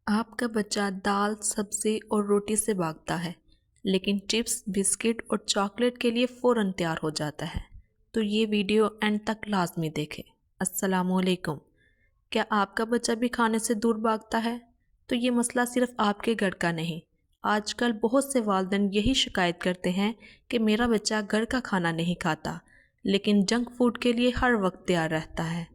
आपका बच्चा दाल, सब्जी और रोटी से भागता है, लेकिन चिप्स, बिस्किट और चॉकलेट के लिए फ़ौरन तैयार हो जाता है। तो ये वीडियो एंड तक लाजमी देखें। अस्सलामुअलैकुम। क्या आपका बच्चा भी खाने से दूर भागता है? तो ये मसला सिर्फ आपके घर का नहीं। आजकल बहुत से वालिदैन यही शिकायत करते हैं कि मेरा बच्चा घर का खाना नहीं खाता, लेकिन जंक फूड के लिए हर वक्त तैयार रहता है।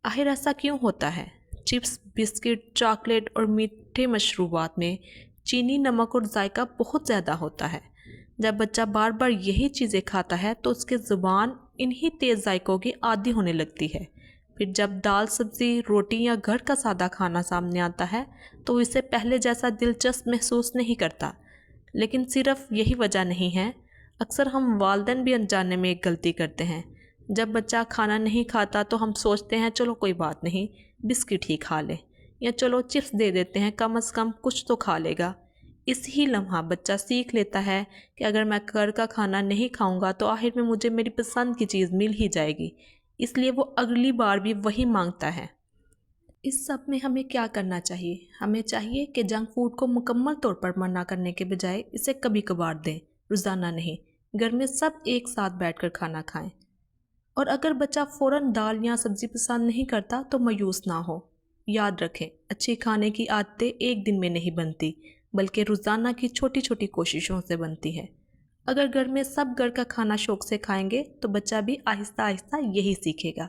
आखिर ऐसा क्यों होता है? चिप्स, बिस्किट, चॉकलेट और मीठे मशरूबात में चीनी, नमक और जायका बहुत ज़्यादा होता है। जब बच्चा बार बार यही चीज़ें खाता है तो उसकी ज़ुबान इन्हीं तेज़ जायकों की आदी होने लगती है। फिर जब दाल, सब्ज़ी, रोटी या घर का सादा खाना सामने आता है तो इसे पहले जैसा दिलचस्प महसूस नहीं करता। लेकिन सिर्फ यही वजह नहीं है। अक्सर हम वालिदैन भी अनजाने में एक गलती करते हैं। जब बच्चा खाना नहीं खाता तो हम सोचते हैं चलो कोई बात नहीं, बिस्किट ही खा ले, या चलो चिप्स दे देते हैं, कम से कम कुछ तो खा लेगा। इस ही लम्हा बच्चा सीख लेता है कि अगर मैं घर का खाना नहीं खाऊंगा तो आखिर में मुझे मेरी पसंद की चीज़ मिल ही जाएगी, इसलिए वो अगली बार भी वही मांगता है। इस सब में हमें क्या करना चाहिए? हमें चाहिए कि जंक फूड को मुकम्मल तौर पर मना करने के बजाय इसे कभी कभार दें, रोज़ाना नहीं। घर में सब एक साथ बैठकर खाना खाएं। और अगर बच्चा फ़ौरन दाल या सब्ज़ी पसंद नहीं करता तो मायूस ना हो। याद रखें, अच्छी खाने की आदतें एक दिन में नहीं बनती, बल्कि रोज़ाना की छोटी छोटी कोशिशों से बनती हैं। अगर घर में सब घर का खाना शौक से खाएंगे तो बच्चा भी आहिस्ता आहिस्ता यही सीखेगा।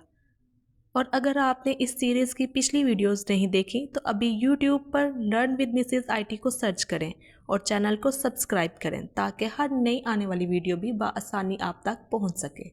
और अगर आपने इस सीरीज़ की पिछली वीडियोस नहीं देखी तो अभी यूट्यूब पर लर्न विद मिसेस IT को सर्च करें और चैनल को सब्सक्राइब करें ताकि हर नई आने वाली वीडियो भी बआसानी आप तक पहुंच सके।